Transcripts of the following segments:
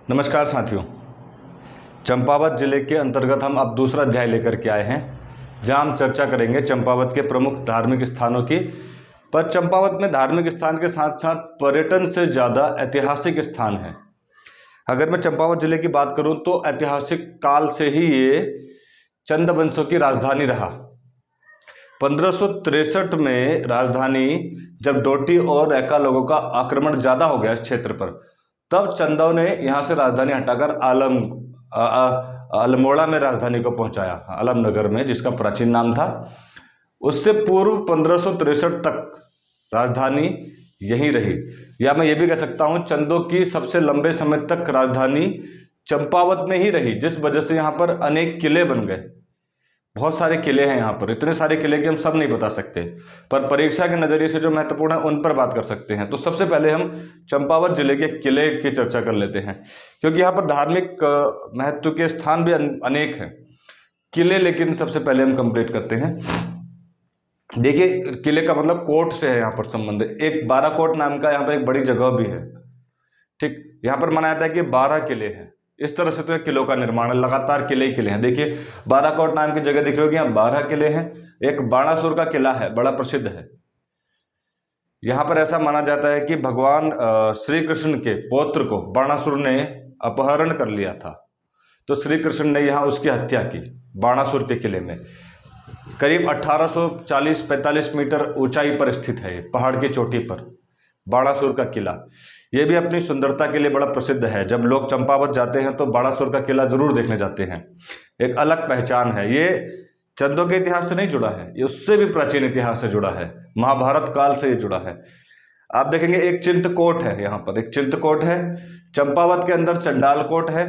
नमस्कार साथियों। चंपावत जिले के अंतर्गत हम अब दूसरा अध्याय लेकर के आए हैं, जहां हम चर्चा करेंगे चंपावत के प्रमुख धार्मिक स्थानों की। पर चंपावत में धार्मिक स्थान के साथ साथ पर्यटन से ज़्यादा ऐतिहासिक स्थान है। अगर मैं चंपावत जिले की बात करूं तो ऐतिहासिक काल से ही ये चंद वंशों की राजधानी रहा। 1563 में राजधानी जब डोटी और रैका लोगों का आक्रमण ज़्यादा हो गया इस क्षेत्र पर, तब चंदों ने यहाँ से राजधानी हटाकर अल्मोड़ा में राजधानी को पहुंचाया, आलमनगर में, जिसका प्राचीन नाम था। उससे पूर्व 1563 तक राजधानी यहीं रही, या मैं ये भी कह सकता हूँ चंदों की सबसे लंबे समय तक राजधानी चंपावत में ही रही, जिस वजह से यहाँ पर अनेक किले बन गए। बहुत सारे किले हैं यहाँ पर, इतने सारे किले कि हम सब नहीं बता सकते, पर परीक्षा के नज़रिए से जो महत्वपूर्ण है उन पर बात कर सकते हैं। तो सबसे पहले हम चंपावत जिले के किले की चर्चा कर लेते हैं, क्योंकि यहाँ पर धार्मिक महत्व के स्थान भी अनेक हैं। किले लेकिन सबसे पहले हम कंप्लीट करते हैं। देखिए, किले का मतलब कोट से है यहाँ पर संबंध। एक बाराकोट नाम का यहाँ पर एक बड़ी जगह भी है। ठीक, यहाँ पर माना जाता है कि 12 किले हैं। इस तरह से तो किलों का निर्माण है, लगातार किले ही किले हैं। देखिए, बाराकोट नाम की जगह दिख रही होगी, यहाँ 12 किले हैं। एक बाणासुर का किला है, बड़ा प्रसिद्ध है। यहाँ पर ऐसा माना जाता है कि भगवान श्री कृष्ण के पौत्र को बाणासुर ने अपहरण कर लिया था, तो श्री कृष्ण ने यहाँ उसकी हत्या की बाणासुर के किले में। करीब 1840-45 मीटर ऊंचाई पर स्थित है, पहाड़ की चोटी पर बाणासुर का किला। ये भी अपनी सुंदरता के लिए बड़ा प्रसिद्ध है। जब लोग चंपावत जाते हैं तो बाणासुर का किला जरूर देखने जाते हैं। एक अलग पहचान है। ये चंदों के इतिहास से नहीं जुड़ा है, ये उससे भी प्राचीन इतिहास से जुड़ा है, महाभारत काल से ये जुड़ा है। आप देखेंगे एक चिंतकोट है, यहाँ पर एक चिंतकोट है। चंपावत के अंदर चंडाल कोट है।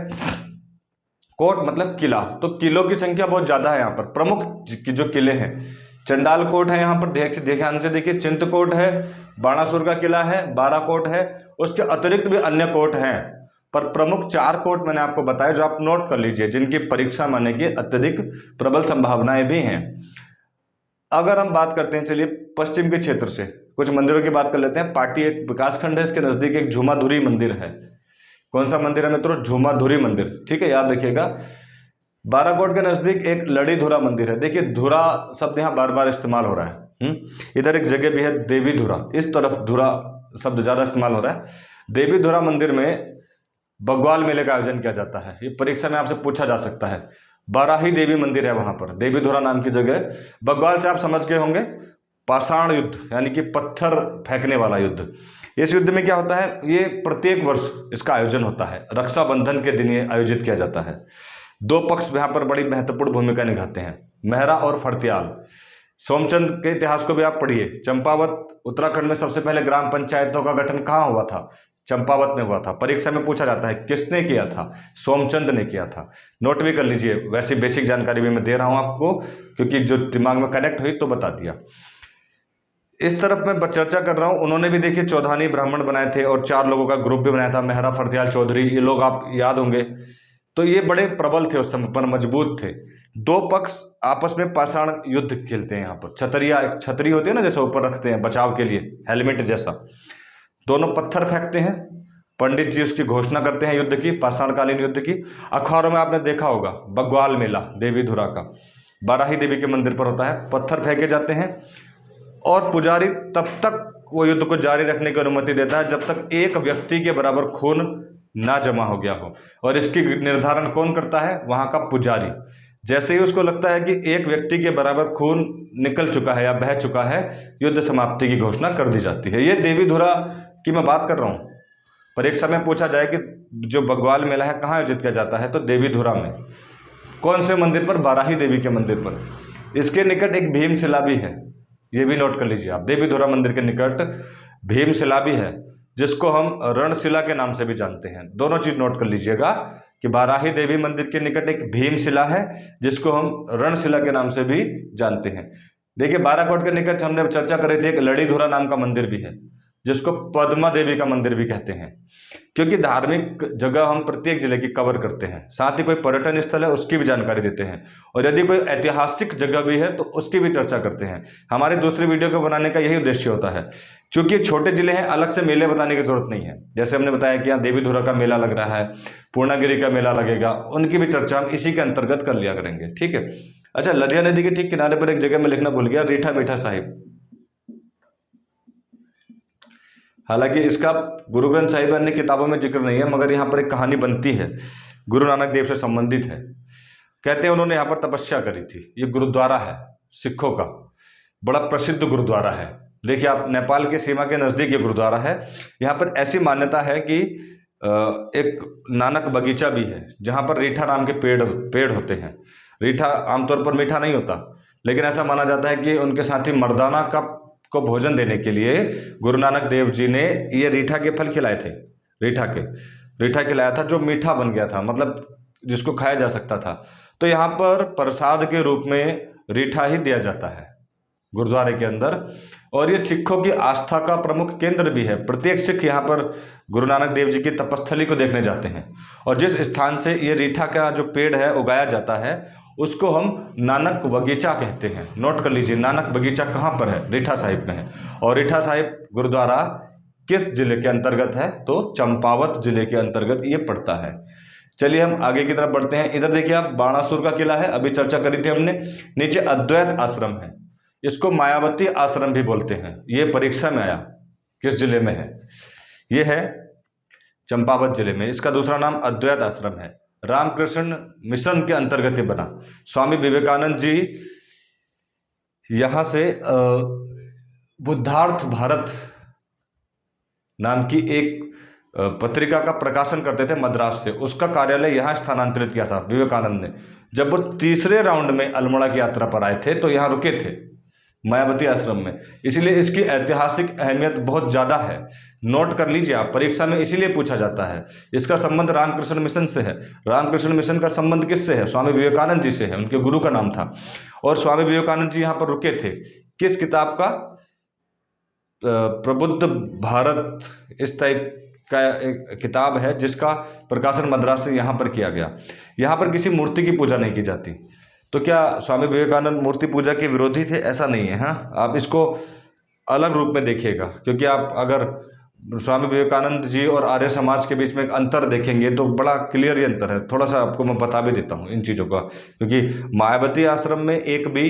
कोट मतलब किला, तो किलों की संख्या बहुत ज्यादा है यहाँ पर। प्रमुख जो किले हैं, चंडाल कोट है यहाँ पर, ध्यान से देखिए, चिंतकोट है, बाणासुर का किला है, बाराकोट है। उसके अतिरिक्त भी अन्य कोट हैं, पर प्रमुख 4 कोट मैंने आपको बताया, जो आप नोट कर लीजिए, जिनकी परीक्षा में आने की अत्यधिक प्रबल संभावनाएं भी हैं। अगर हम बात करते हैं, चलिए पश्चिम के क्षेत्र से कुछ मंदिरों की बात कर लेते हैं। पाटी एक विकासखंड है, इसके नजदीक एक झूमाधुरी मंदिर है। कौन सा मंदिर है मित्रों? झूमाधुरी मंदिर। ठीक है, याद रखिएगा। बाराकोट के नजदीक एक लड़ीधुरा मंदिर है। देखिए, धुरा शब्द यहाँ बार बार इस्तेमाल हो रहा है। इधर एक जगह भी है देवीधुरा, इस तरफ धुरा शब्द ज्यादा इस्तेमाल हो रहा है। देवीधुरा मंदिर में बग्वाल मेले का आयोजन किया जाता है। ये परीक्षा में आपसे पूछा जा सकता है। बाराही देवी मंदिर है वहां पर, देवीधुरा नाम की जगह। बग्वाल से आप समझ गए होंगे, पाषाण युद्ध, यानी कि पत्थर फेंकने वाला युद्ध। इस युद्ध में क्या होता है, ये प्रत्येक वर्ष इसका आयोजन होता है। रक्षाबंधन के दिन ये आयोजित किया जाता है। 2 पक्ष यहाँ पर बड़ी महत्वपूर्ण भूमिका निभाते हैं, मेहरा और फरत्याल। सोमचंद के इतिहास को भी आप पढ़िए। चंपावत उत्तराखंड में सबसे पहले ग्राम पंचायतों का गठन कहाँ हुआ था? चंपावत में हुआ था। परीक्षा में पूछा जाता है किसने किया था? सोमचंद ने किया था। नोट भी कर लीजिए, वैसी बेसिक जानकारी भी मैं दे रहा हूं आपको, क्योंकि जो दिमाग में कनेक्ट हुई तो बता दिया। इस तरफ मैं चर्चा कर रहा हूं, उन्होंने भी देखिए चौधानी ब्राह्मण बनाए थे और 4 लोगों का ग्रुप भी बनाया था, मेहरा, फरत्याल, चौधरी। ये लोग आप याद होंगे। तो ये बड़े प्रबल थे उस समय पर, मजबूत थे। 2 पक्ष आपस में पाषाण युद्ध खेलते हैं। यहाँ पर छतरिया, एक छतरी होती है ना, जैसे ऊपर रखते हैं बचाव के लिए, हेलमेट जैसा। दोनों पत्थर फेंकते हैं। पंडित जी उसकी घोषणा करते हैं युद्ध की, पाषाणकालीन युद्ध की। अखबारों में आपने देखा होगा, बग्वाल मेला देवीधुरा का बाराही देवी के मंदिर पर होता है। पत्थर फेंके जाते हैं और पुजारी तब तक वो युद्ध को जारी रखने की अनुमति देता है जब तक एक व्यक्ति के बराबर खून ना जमा हो गया हो। और इसकी निर्धारण कौन करता है? वहां का पुजारी। जैसे ही उसको लगता है कि एक व्यक्ति के बराबर खून निकल चुका है या बह चुका है, युद्ध समाप्ति की घोषणा कर दी जाती है। ये देवीधुरा की मैं बात कर रहा हूँ। परीक्षा में पूछा जाए कि जो बग्वाल मेला है कहाँ आयोजित किया जाता है, तो देवीधुरा में। कौन से मंदिर पर? बाराही देवी के मंदिर पर। इसके निकट एक भीमशिला भी है, ये भी नोट कर लीजिए आप। देवीधुरा मंदिर के निकट भीमशिला भी है, जिसको हम रणशिला के नाम से भी जानते हैं। दोनों चीज नोट कर लीजिएगा कि बाराही देवी मंदिर के निकट एक भीमशिला है, जिसको हम रणशिला के नाम से भी जानते हैं। देखिए, बाराकोट के निकट हमने चर्चा करी थी, एक लड़ीधुरा नाम का मंदिर भी है, जिसको पद्मा देवी का मंदिर भी कहते हैं, क्योंकि धार्मिक जगह हम प्रत्येक जिले की कवर करते हैं, साथ ही कोई पर्यटन स्थल है उसकी भी जानकारी देते हैं, और यदि कोई ऐतिहासिक जगह भी है तो उसकी भी चर्चा करते हैं। हमारे दूसरी वीडियो को बनाने का यही उद्देश्य होता है। क्योंकि छोटे जिले हैं, अलग से मेले बताने की जरूरत नहीं है। जैसे हमने बताया कि यहाँ देवीधुरा का मेला लग रहा है, पूर्णागिरी का मेला लगेगा, उनकी भी चर्चा हम इसी के अंतर्गत कर लिया करेंगे, ठीक है। अच्छा, लदिया नदी के ठीक किनारे पर एक जगह में लिखना भूल गया, रीठा मीठा साहिब। हालांकि इसका गुरु ग्रंथ साहिब अन्य किताबों में जिक्र नहीं है, मगर यहाँ पर एक कहानी बनती है, गुरु नानक देव से संबंधित है। कहते हैं उन्होंने यहाँ पर तपस्या करी थी। ये गुरुद्वारा है सिखों का, बड़ा प्रसिद्ध गुरुद्वारा है। देखिए आप, नेपाल की सीमा के नज़दीक ये गुरुद्वारा है। यहाँ पर ऐसी मान्यता है कि एक नानक बगीचा भी है, जहाँ पर रीठा नाम के पेड़ होते हैं। रीठा आमतौर पर मीठा नहीं होता, लेकिन ऐसा माना जाता है कि उनके साथी मर्दाना को भोजन देने के लिए गुरु नानक देव जी ने ये रीठा के फल खिलाए थे। रीठा खिलाया था जो मीठा बन गया था, मतलब जिसको खाया जा सकता था। तो यहाँ पर प्रसाद के रूप में रीठा ही दिया जाता है गुरुद्वारे के अंदर, और ये सिखों की आस्था का प्रमुख केंद्र भी है। प्रत्येक सिख यहाँ पर गुरु नानक देव जी की तपस्थली को देखने जाते हैं, और जिस स्थान से ये रीठा का जो पेड़ है उगाया जाता है उसको हम नानक बगीचा कहते हैं। नोट कर लीजिए, नानक बगीचा कहाँ पर है? रीठा साहिब में है। और रीठा साहिब गुरुद्वारा किस जिले के अंतर्गत है? तो चंपावत जिले के अंतर्गत ये पड़ता है। चलिए हम आगे की तरफ बढ़ते हैं। इधर देखिए आप, बाणासुर का किला है, अभी चर्चा करी थी हमने। नीचे अद्वैत आश्रम है, इसको मायावती आश्रम भी बोलते हैं। ये परीक्षा में आया, किस जिले में है? ये है चंपावत जिले में। इसका दूसरा नाम अद्वैत आश्रम है। रामकृष्ण मिशन के अंतर्गत ये बना। स्वामी विवेकानंद जी यहाँ से बुद्धार्थ भारत नाम की एक पत्रिका का प्रकाशन करते थे मद्रास से, उसका कार्यालय यहाँ स्थानांतरित किया था विवेकानंद ने। जब वो तीसरे राउंड में अल्मोड़ा की यात्रा पर आए थे तो यहाँ रुके थे मायावती आश्रम में, इसीलिए इसकी ऐतिहासिक अहमियत बहुत ज़्यादा है। नोट कर लीजिए आप, परीक्षा में इसीलिए पूछा जाता है। इसका संबंध रामकृष्ण मिशन से है। रामकृष्ण मिशन का संबंध किससे है? स्वामी विवेकानंद जी से है, उनके गुरु का नाम था। और स्वामी विवेकानंद जी यहाँ पर रुके थे। किस किताब का? प्रबुद्ध भारत, इस टाइप का एक किताब है जिसका प्रकाशन मद्रास से यहाँ पर किया गया। यहाँ पर किसी मूर्ति की पूजा नहीं की जाती। तो क्या स्वामी विवेकानंद मूर्ति पूजा के विरोधी थे? ऐसा नहीं है। हाँ, आप इसको अलग रूप में देखिएगा, क्योंकि आप अगर स्वामी विवेकानंद जी और आर्य समाज के बीच में एक अंतर देखेंगे तो बड़ा क्लियर ही अंतर है। थोड़ा सा आपको मैं बता भी देता हूँ इन चीज़ों का, क्योंकि मायावती आश्रम में एक भी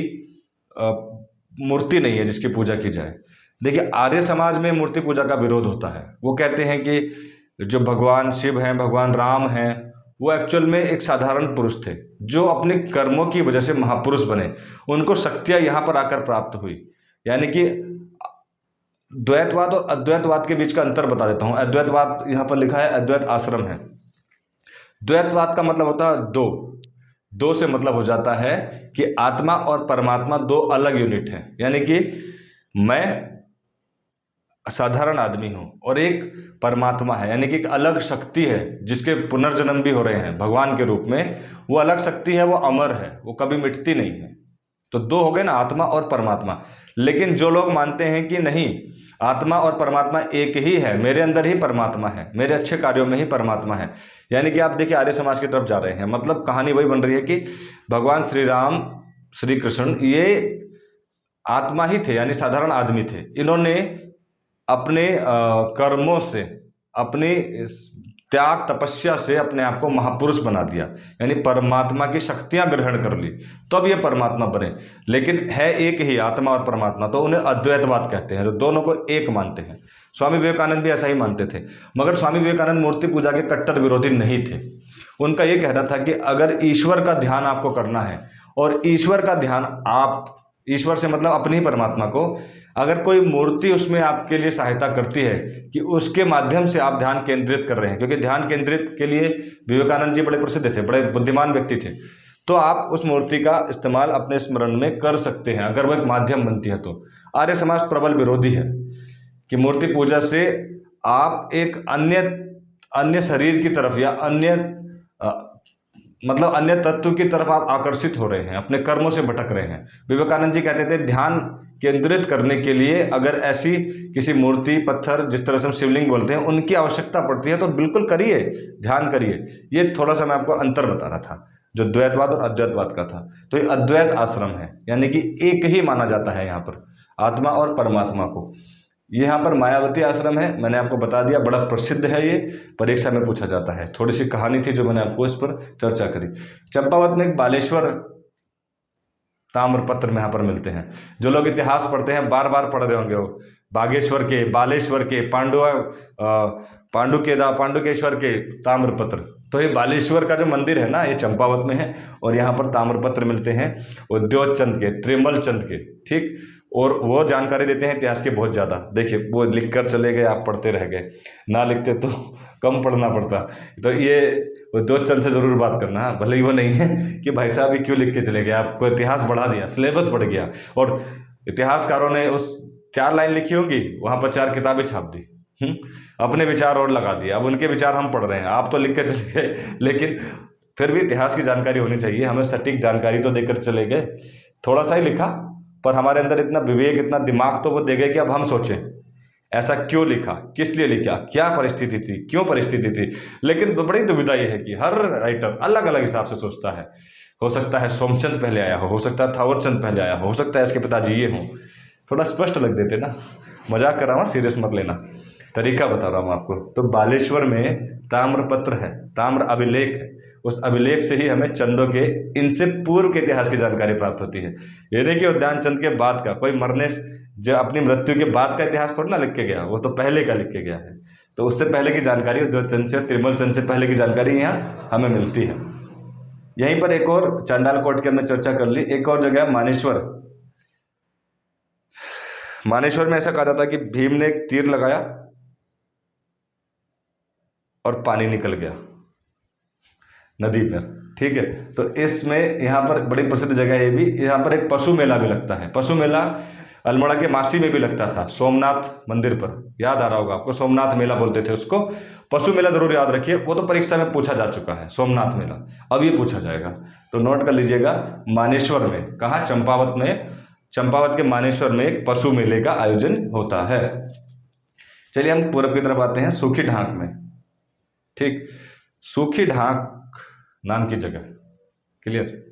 मूर्ति नहीं है जिसकी पूजा की जाए। देखिए, आर्य समाज में मूर्ति पूजा का विरोध होता है। वो कहते हैं कि जो भगवान शिव हैं, भगवान राम हैं, वो एक्चुअल में एक साधारण पुरुष थे जो अपने कर्मों की वजह से महापुरुष बने। उनको शक्तियाँ यहाँ पर आकर प्राप्त हुई। यानी कि द्वैतवाद और अद्वैतवाद के बीच का अंतर बता देता हूँ। अद्वैतवाद यहाँ पर लिखा है, अद्वैत आश्रम है। द्वैतवाद का मतलब होता है दो से मतलब हो जाता है कि आत्मा और परमात्मा दो अलग यूनिट हैं। यानी कि मैं साधारण आदमी हूँ और एक परमात्मा है, यानी कि एक अलग शक्ति है जिसके पुनर्जन्म भी हो रहे हैं भगवान के रूप में। वो अलग शक्ति है, वो अमर है, वो कभी मिटती नहीं है। तो दो हो गए ना, आत्मा और परमात्मा। लेकिन जो लोग मानते हैं कि नहीं, आत्मा और परमात्मा एक ही है, मेरे अंदर ही परमात्मा है, मेरे अच्छे कार्यों में ही परमात्मा है। यानी कि आप देखिए आर्य समाज की तरफ जा रहे हैं। मतलब कहानी वही बन रही है कि भगवान श्री राम, श्री कृष्ण ये आत्मा ही थे, यानी साधारण आदमी थे। इन्होंने अपने कर्मों से, अपनी त्याग तपस्या से अपने आप को महापुरुष बना दिया, यानी परमात्मा की शक्तियां ग्रहण कर ली, तब तो ये परमात्मा बने। लेकिन है एक ही आत्मा और परमात्मा, तो उन्हें अद्वैतवाद कहते हैं, जो दोनों को एक मानते हैं। स्वामी विवेकानंद भी ऐसा ही मानते थे। मगर स्वामी विवेकानंद मूर्ति पूजा के कट्टर विरोधी नहीं थे। उनका ये कहना था कि अगर ईश्वर का ध्यान आपको करना है, और ईश्वर का ध्यान आप, ईश्वर से मतलब अपनी ही परमात्मा को, अगर कोई मूर्ति उसमें आपके लिए सहायता करती है कि उसके माध्यम से आप ध्यान केंद्रित कर रहे हैं, क्योंकि ध्यान केंद्रित के लिए विवेकानंद जी बड़े प्रसिद्ध थे, बड़े बुद्धिमान व्यक्ति थे, तो आप उस मूर्ति का इस्तेमाल अपने स्मरण में कर सकते हैं अगर वो एक माध्यम बनती है तो। आर्य समाज प्रबल विरोधी है कि मूर्ति पूजा से आप एक अन्य शरीर की तरफ या अन्य मतलब अन्य तत्व की तरफ आप आकर्षित हो रहे हैं, अपने कर्मों से भटक रहे हैं। विवेकानंद जी कहते थे ध्यान केंद्रित करने के लिए अगर ऐसी किसी मूर्ति, पत्थर, जिस तरह से हम शिवलिंग बोलते हैं, उनकी आवश्यकता पड़ती है तो बिल्कुल करिए, ध्यान करिए। ये थोड़ा सा मैं आपको अंतर बता रहा था जो द्वैतवाद और अद्वैतवाद का था। तो ये अद्वैत आश्रम है, यानी कि एक ही माना जाता है यहाँ पर आत्मा और परमात्मा को। यहाँ पर मायावती आश्रम है, मैंने आपको बता दिया, बड़ा प्रसिद्ध है ये, परीक्षा में पूछा जाता है। थोड़ी सी कहानी थी जो मैंने आपको इस पर चर्चा करी। चंपावत में एक बालेश्वर ताम्रपत्र में यहाँ पर मिलते हैं। जो लोग इतिहास पढ़ते हैं बार बार पढ़ रहे होंगे वो, बागेश्वर के, बालेश्वर के, पांडुकेश्वर के ताम्रपत्र। तो ये बालेश्वर का जो मंदिर है ना, ये चंपावत में है, और यहाँ पर ताम्रपत्र मिलते हैं उद्योतचंद के, त्रिमल चंद के, ठीक। और वो जानकारी देते हैं इतिहास के बहुत ज़्यादा। देखिए वो लिख कर चले गए, आप पढ़ते रह गए, ना लिखते तो कम पढ़ना पड़ता। तो ये उद्योतचंद से ज़रूर बात करना, भले ही वो नहीं है कि भाई साहब ये क्यों लिख के चले गए, आपको इतिहास बढ़ा दिया, सिलेबस बढ़ गया। और इतिहासकारों ने उस 4 लाइन लिखी होंगी, वहाँ पर 4 किताबें छाप दी, अपने विचार और लगा दिए। अब उनके विचार हम पढ़ रहे हैं, आप तो लिख के चले गए, लेकिन फिर भी इतिहास की जानकारी होनी चाहिए, हमें सटीक जानकारी तो देकर चले गए। थोड़ा सा ही लिखा, पर हमारे अंदर इतना विवेक, इतना दिमाग तो वो दे गए कि अब हम सोचें ऐसा क्यों लिखा, किस लिए लिखा, क्या परिस्थिति थी, क्यों परिस्थिति थी। लेकिन बड़ी दुविधा ये है कि हर राइटर अलग अलग हिसाब से सोचता है। हो सकता है सोमचंद पहले आया हो सकता है थावर चंद पहले आया हो सकता है इसके पिताजी ये हों। थोड़ा स्पष्ट लग देते ना, मजाक कर रहा हूँ, सीरियस मत लेना, तरीका बता रहा हूँ आपको। तो बालेश्वर में ताम्रपत्र है, ताम्र अभिलेख है, उस अभिलेख से ही हमें चंदों के, इनसे पूर्व के इतिहास की जानकारी प्राप्त होती है। ये देखिए उद्यान चंद के बाद का, कोई मरने जो अपनी मृत्यु के बाद का इतिहास थोड़ा ना लिख के गया, वो तो पहले का लिख के गया है। तो उससे पहले की जानकारी उद्योत चंद से, त्रिमल चंद से पहले की जानकारी यहाँ हमें मिलती है। यहीं पर एक और चांडाल कोट की हमने चर्चा कर ली। एक और जगह मानेश्वर। मानेश्वर में ऐसा कहा जाता है कि भीम ने एक तीर लगाया और पानी निकल गया नदी पर, ठीक है। तो इसमें यहाँ पर बड़ी प्रसिद्ध जगह है ये भी। यहाँ पर एक पशु मेला भी लगता है। पशु मेला अल्मोड़ा के मासी में भी लगता था, सोमनाथ मंदिर पर, याद आ रहा होगा आपको, सोमनाथ मेला बोलते थे उसको। पशु मेला जरूर याद रखिए, वो तो परीक्षा में पूछा जा चुका है, सोमनाथ मेला। अब ये पूछा जाएगा तो नोट कर लीजिएगा। मानेश्वर में, कहाँ, चंपावत में, चंपावत के मानेश्वर में एक पशु मेले का आयोजन होता है। चलिए हम पूरब की तरफ आते हैं, सूखी ढाक में, ठीक। सूखी ढाक नाम की जगह, क्लियर।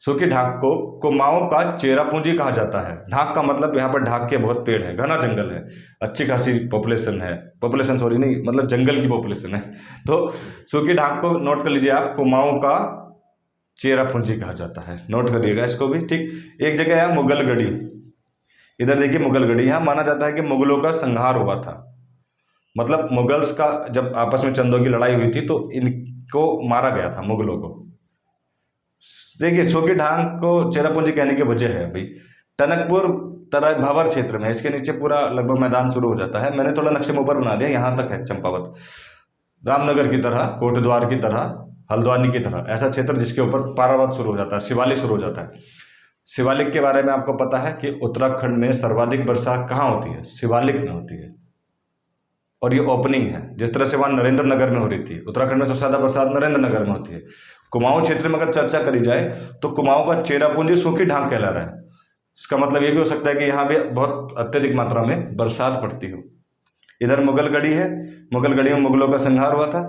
सूखी ढाक को कुमाऊं का चेरापूंजी कहा जाता है। ढाक का मतलब यहाँ पर ढाक के बहुत पेड़ है, घना जंगल है, अच्छी खासी पॉपुलेशन है, पॉपुलेशन सॉरी नहीं, मतलब जंगल की पॉपुलेशन है। तो सूखी ढाक को नोट कर लीजिए आप, कुमाऊं का चेरापूंजी कहा जाता है, नोट करिएगा इसको भी, ठीक। एक जगह है मुगलगढ़ी, इधर देखिए मुगलगढ़ी। यहाँ माना जाता है कि मुगलों का संहार हुआ था, मतलब मुगल्स का जब आपस में चंदों की लड़ाई हुई थी तो इनको मारा गया था, मुगलों को। देखिए सूखी ढाक को चेरापूंजी कहने की वजह है भाई, टनकपुर भवर क्षेत्र में, इसके नीचे पूरा लगभग मैदान शुरू हो जाता है। मैंने थोड़ा नक्शे में ऊपर बना दिया, यहाँ तक है चंपावत, रामनगर की तरह, कोटद्वार की तरह, हल्द्वानी की तरह, ऐसा क्षेत्र जिसके ऊपर पारावत शुरू हो जाता है, शिवालिक शुरू हो जाता है। शिवालिक के बारे में आपको पता है कि उत्तराखंड में सर्वाधिक वर्षा कहाँ होती है, शिवालिक में होती है, और ये ओपनिंग है। जिस तरह से वहाँ नरेंद्र नगर में हो रही थी, उत्तराखंड में सबसे ज़्यादा बरसात नरेंद्र नगर में होती है। कुमाऊं क्षेत्र में अगर चर्चा करी जाए तो कुमाऊं का चेरापूंजी सूखी ढाक कहला रहा है। इसका मतलब ये भी हो सकता है कि यहाँ भी बहुत अत्यधिक मात्रा में बरसात पड़ती हो। इधर मुगलगढ़ी है, मुगलगढ़ी में मुगलों का संहार हुआ था।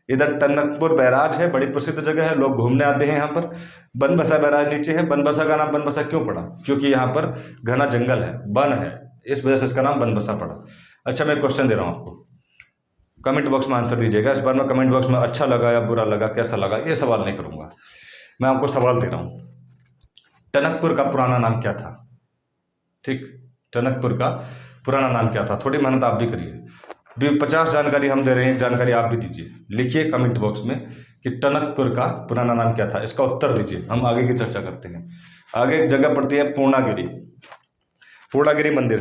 इधर टनकपुर बैराज है, बड़ी प्रसिद्ध जगह है, लोग घूमने आते हैं यहाँ पर। बनबसा बैराज नीचे है। बनबसा का नाम बनबसा क्यों पड़ा? क्योंकि यहाँ पर घना जंगल है, वन है, इस वजह से इसका नाम बनबसा पड़ा। अच्छा मैं क्वेश्चन दे रहा हूँ आपको, कमेंट बॉक्स में आंसर दीजिएगा। इस बार मैं कमेंट बॉक्स में अच्छा लगा या बुरा लगा, कैसा लगा, ये सवाल नहीं करूँगा, मैं आपको सवाल दे रहा हूँ। टनकपुर का पुराना नाम क्या था? ठीक, टनकपुर का पुराना नाम क्या था? थोड़ी मेहनत आप भी करिए, 50 जानकारी हम दे रहे हैं, जानकारी आप भी दीजिए। लिखिए कमेंट बॉक्स में कि टनकपुर का पुराना नाम क्या था, इसका उत्तर दीजिए, हम आगे की चर्चा करते हैं। आगे एक जगह पड़ती है पूर्णागिरी। पूर्णागिरी मंदिर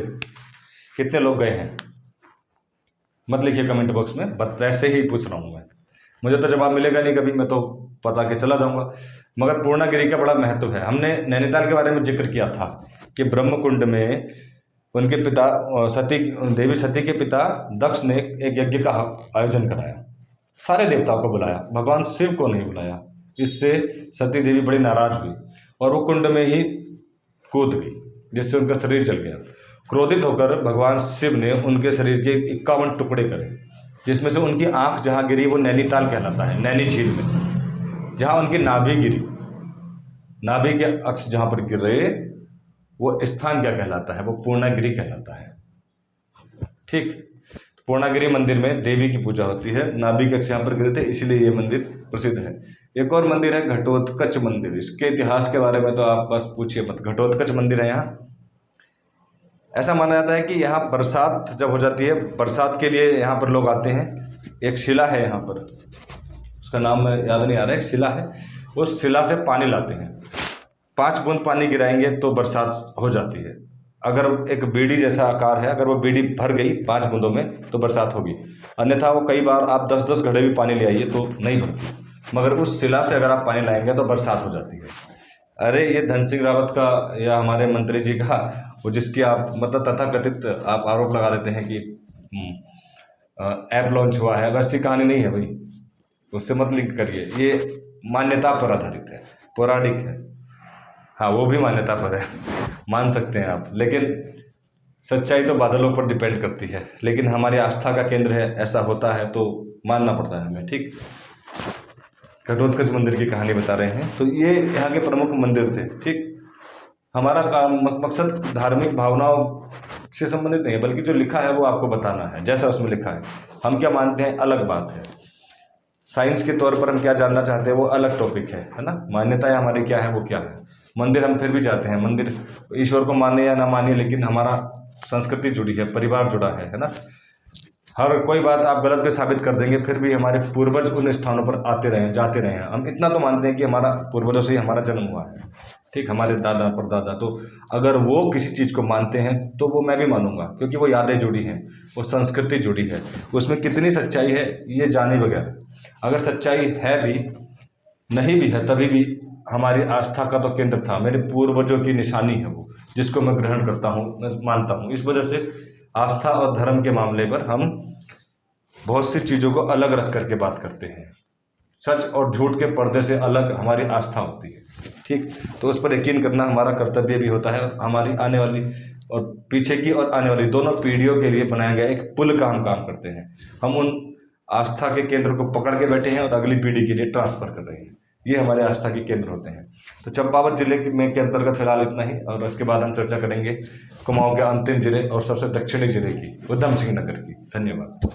कितने लोग गए हैं? मत लिखिए कमेंट बॉक्स में, बस वैसे ही पूछ रहा हूँ मैं, मुझे तो जवाब मिलेगा नहीं कभी, मैं तो पता के चला जाऊँगा। मगर पूर्णागिरी का बड़ा महत्व है। हमने नैनीताल के बारे में जिक्र किया था कि ब्रह्मकुंड में उनके पिता देवी सती के पिता दक्ष ने एक यज्ञ का आयोजन कराया, सारे देवताओं को बुलाया, भगवान शिव को नहीं बुलाया, इससे सती देवी बड़ी नाराज हुई और वो कुंड में ही कूद गई, जिससे उनका शरीर जल गया। क्रोधित होकर भगवान शिव ने उनके शरीर के 51 टुकड़े करे, जिसमें से उनकी आंख जहाँ गिरी वो नैनीताल कहलाता है, नैनी झील में। जहाँ उनकी नाभि गिरी, नाभि के अक्ष जहाँ पर गिर रहे वो स्थान क्या कहलाता है, वो पूर्णागिरि कहलाता है। ठीक, पूर्णागिरि मंदिर में देवी की पूजा होती है, नाभि के अक्ष यहाँ पर गिरे थे इसलिए ये मंदिर प्रसिद्ध है। एक और मंदिर है घटोत्कच मंदिर। इसके इतिहास के बारे में तो आप बस पूछिए मत। घटोत्कच मंदिर है यहाँ। ऐसा माना जाता है कि यहाँ बरसात जब हो जाती है, बरसात के लिए यहाँ पर लोग आते हैं। एक शिला है यहाँ पर, उसका नाम याद नहीं आ रहा है, एक शिला है, उस शिला से पानी लाते हैं। 5 बूंद पानी गिराएंगे तो बरसात हो जाती है। अगर एक बीड़ी जैसा आकार है, अगर वो बीड़ी भर गई 5 बूंदों में तो बरसात होगी, अन्यथा वो कई बार आप 10-10 घड़े भी पानी ले आइए तो नहीं भरती। मगर उस शिला से अगर आप पानी लाएंगे तो बरसात हो जाती है। अरे ये धन सिंह रावत का या हमारे मंत्री जी का, वो जिसकी आप मतलब तथाकथित आप आरोप लगा देते हैं कि ऐप लॉन्च हुआ है, वैसी कहानी नहीं है भाई, उससे मत लिंक करिए। ये मान्यता पर आधारित है, पौराणिक है। हाँ, वो भी मान्यता पर है, मान सकते हैं आप, लेकिन सच्चाई तो बादलों पर डिपेंड करती है। लेकिन हमारी आस्था का केंद्र है, ऐसा होता है तो मानना पड़ता है हमें। ठीक, घटोत्कच मंदिर की कहानी बता रहे हैं। तो ये यहाँ के प्रमुख मंदिर थे। ठीक, हमारा काम मकसद धार्मिक भावनाओं से संबंधित नहीं है, बल्कि जो लिखा है वो आपको बताना है, जैसा उसमें लिखा है। हम क्या मानते हैं अलग बात है, साइंस के तौर पर हम क्या जानना चाहते हैं वो अलग टॉपिक है ना। मान्यताएं हमारी क्या है वो क्या है। मंदिर हम फिर भी जाते हैं, मंदिर ईश्वर को मानिए या ना मानिए, लेकिन हमारा संस्कृति जुड़ी है, परिवार जुड़ा है ना। हर कोई बात आप गलत पे साबित कर देंगे, फिर भी हमारे पूर्वज उन स्थानों पर आते रहे, जाते रहे हैं। हम इतना तो मानते हैं कि हमारा पूर्वजों से ही हमारा जन्म हुआ है। ठीक, हमारे दादा परदादा, तो अगर वो किसी चीज़ को मानते हैं तो वो मैं भी मानूंगा, क्योंकि वो यादें जुड़ी हैं, वो संस्कृति जुड़ी है। उसमें कितनी सच्चाई है ये जाने बगैर, अगर सच्चाई है भी नहीं भी है तभी भी हमारी आस्था का तो केंद्र था, मेरे पूर्वजों की निशानी है वो, जिसको मैं ग्रहण करता हूँ, मैं मानता हूँ। इस वजह से आस्था और धर्म के मामले पर हम बहुत सी चीज़ों को अलग रख करके बात करते हैं। सच और झूठ के पर्दे से अलग हमारी आस्था होती है। ठीक, तो उस पर यकीन करना हमारा कर्तव्य भी होता है। हमारी आने वाली और पीछे की और आने वाली दोनों पीढ़ियों के लिए बनाया गया एक पुल का हम काम करते हैं। हम उन आस्था के केंद्र को पकड़ के बैठे हैं और अगली पीढ़ी के लिए ट्रांसफ़र कर रहे हैं। ये हमारे आस्था के केंद्र होते हैं। तो चंपावत जिले में के अंतर्गत फिलहाल इतना ही, और उसके बाद हम चर्चा करेंगे कुमाऊं के अंतिम जिले और सबसे दक्षिणी जिले की, उधम सिंह नगर की। धन्यवाद।